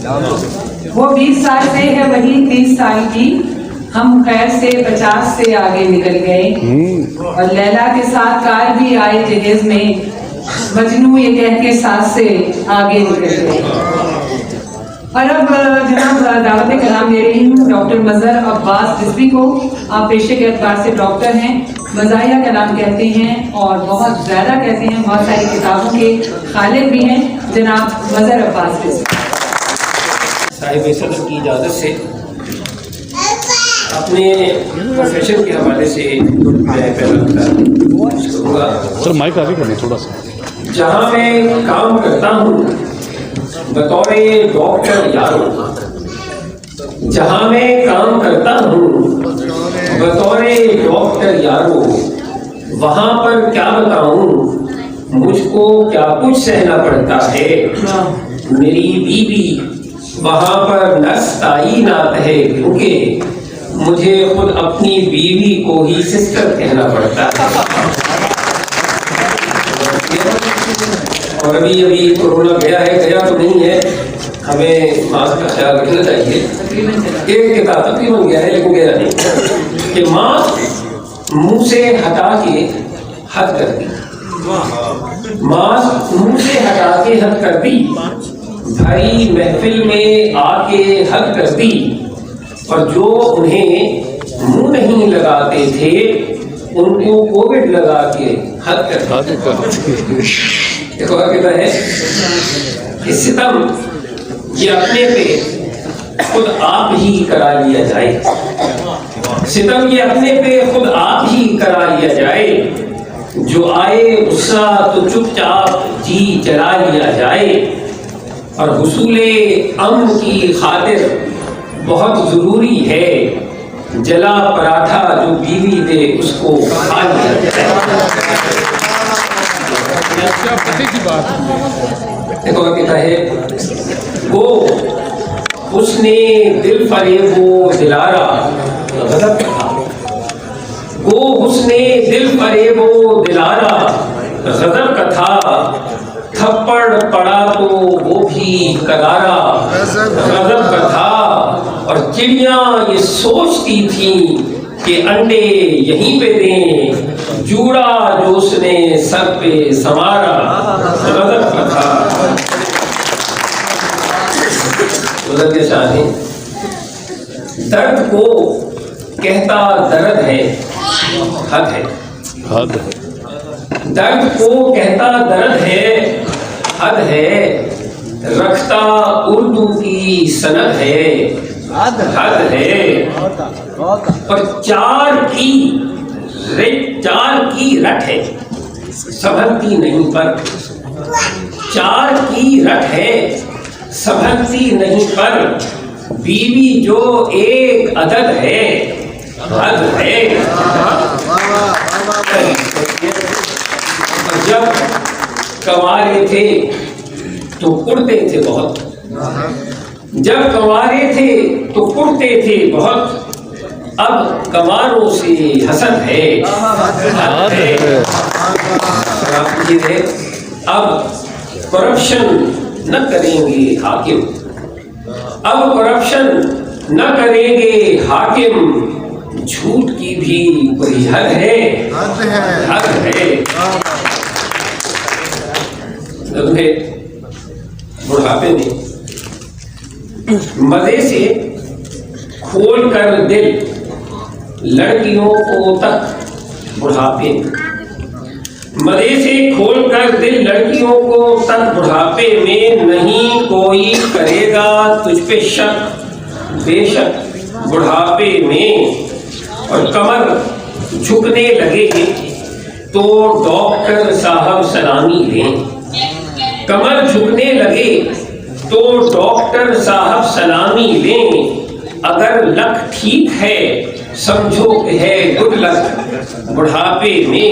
وہ 20 سال سے ہے وہی 30 سال کی، ہم خیر سے 50 سے آگے نکل گئے، اور لیلا کے ساتھ کار بھی آئے جہیز میں، مجنوں یہ کہہ کے ساتھ سے آگے نکل گئے۔ اور اب جناب دعوت کلام دے رہی ہوں ڈاکٹر مظہر عباس رضوی کو۔ آپ پیشے کے اعتبار سے ڈاکٹر ہیں، مزاحیہ کلام کہتے ہیں اور بہت زیادہ کہتے ہیں، بہت ساری کتابوں کے خالق بھی ہیں، جناب مظہر عباس رضوی۔ صاحب صدر کی اجازت سے اپنے پروفیشن کے حوالے سے میں پہلا کروں گا۔ سر مائک آگے کریں تھوڑا سا۔ جہاں میں کام کرتا ہوں بطور ڈاکٹر یارو، جہاں میں کام کرتا ہوں بطور ڈاکٹر یارو، وہاں پر کیا بتاؤں مجھ کو کیا کچھ سہنا پڑتا ہے۔ میری بیوی وہاں پر نرس تعینات ہے، کیونکہ مجھے خود اپنی بیوی کو ہی سسٹر کہنا پڑتا ہے۔ اور ابھی کورونا گیا تو نہیں ہے، ہمیں ماسک کا خیال رکھنا چاہیے۔ ایک کتاب تقریباً گیا ہے لیکن گیا نہیں کہ ماسک منہ سے ہٹا کے حد کر دی، ماسک منہ سے ہٹا کے حد کر دی، بھری محفل میں آ کے حد کر دی، اور جو انہیں منہ نہیں لگاتے تھے ان کو کووڈ لگا کے حد کر دی۔ دیکھو کہتا ہے کہ ستم یہ اپنے پہ خود آپ ہی کرا لیا جائے، ستم یہ اپنے پہ خود آپ ہی کرا لیا جائے، جو آئے غصہ تو چپ چاپ جی چلا لیا جائے، اور حصول امن کی خاطر بہت ضروری ہے جلا پراٹھا جو بیوی دے اس کو کھا لیا جائے۔ دیکھو کہتا ہے وہ اس نے دل فریب و دلارا غضب تھا، وہ اس نے دل فریب و دلارا غضب کا تھا، تھپڑ پڑا تو وہ بھی کرارا غضب کا تھا، اور چڑیاں یہ سوچتی تھیں کہ انڈے یہیں پہ دیں، جوڑا جو اس نے سر پہ سنوارا غضب کا تھا۔ غضب کے شاہ ہیں درد کو کہتا درد ہے حد ہے، درد کو کہتا درد ہے حد ہے، رکھتا اردو کی سند ہے حد ہے، اور چار کی رٹ ہے سنبھلتی نہیں پر، چار کی رٹ ہے سنبھلتی نہیں پر، بیوی جو ایک عدد ہے حد ہے۔ جب کنوارے تھے تو پڑتے تھے بہت، جب کنوارے تھے تو پڑتے تھے بہت، اب کنواروں سے حسد ہے حد ہے۔ اب کرپشن نہ کریں گے حاکم، اب کرپشن نہ کریں گے حاکم، جھوٹ کی بھی کوئی حد ہے حد ہے۔ بڑھاپے میں مزے سے کھول کر دل لڑکیوں کو تک، بڑھاپے میں مزے سے کھول کر دل لڑکیوں کو تک، بڑھاپے میں نہیں کوئی کرے گا تجھ پہ شک بے شک بڑھاپے میں، اور کمر جھکنے لگے تو ڈاکٹر صاحب سلامی لیں، کمر جھکنے لگے تو ڈاکٹر صاحب سلامی لیں، اگر لک ٹھیک ہے سمجھو کہ ہے گڈ لک بڑھاپے میں،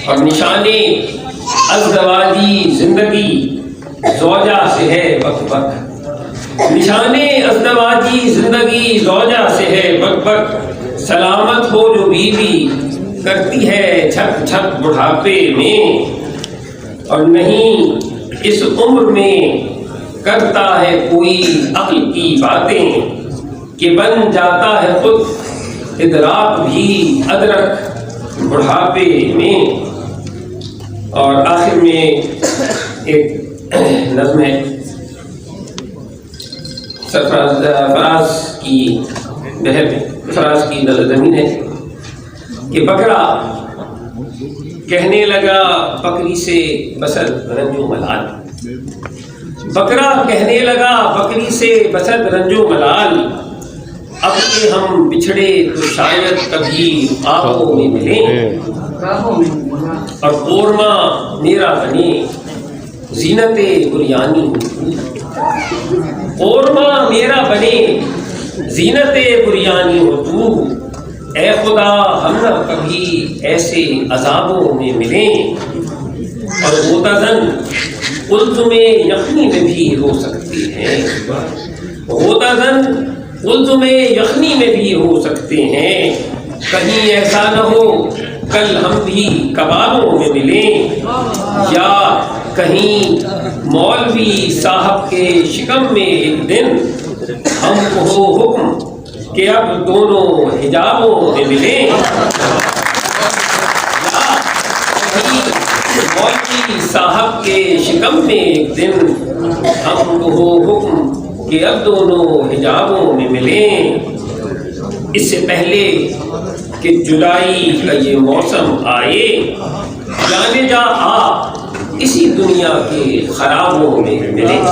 اور نشانے ازدواجی زندگی زوجہ سے ہے بک بک، نشانے ازدواجی زندگی زوجہ سے ہے بک بک، سلامت ہو جو بیوی کرتی ہے چھک چھک بڑھاپے میں، اور نہیں اس عمر میں کرتا ہے کوئی عقل کی باتیں کہ بن جاتا ہے خود ادراک بھی ادرک بڑھاپے میں. اور آخر میں ایک نظم ہے فراز کی بہر میں، فراز کی زمین ہے کہ بکرا کہنے لگا بکری سے بسد رنج و ملال. بکرا کہنے لگا بکری سے بسد رنج و ملال، اب کہ ہم بچھڑے تو شاید کبھی آبوں میں ملیں. اور قورمہ میرا بنے زینت بریانی ہو تو، قورمہ میرا بنے زینت بریانی ہو تو، اے خدا ہم نہ کبھی ایسے عذابوں میں ملیں. اور غوطہ-زن قلزم یخنی میں بھی ہو سکتے ہیں، غوطہ-زن قلزم یخنی میں بھی ہو سکتے ہیں. کہیں ایسا نہ ہو کل ہم بھی کبابوں میں ملیں، یا کہیں مولوی صاحب کے شکم میں ایک دن ہم کو ہو حکم کہ اب دونوں حجابوں میں ملیں. یا کہیں مولوی صاحب کے شکم میں ایک دن ہم کو ہو حکم کہ اب دونوں حجابوں میں ملیں. اس سے پہلے کہ جولائی کا یہ موسم آئے، جانے جا آپ اسی دنیا کے خرابوں میں ملیں.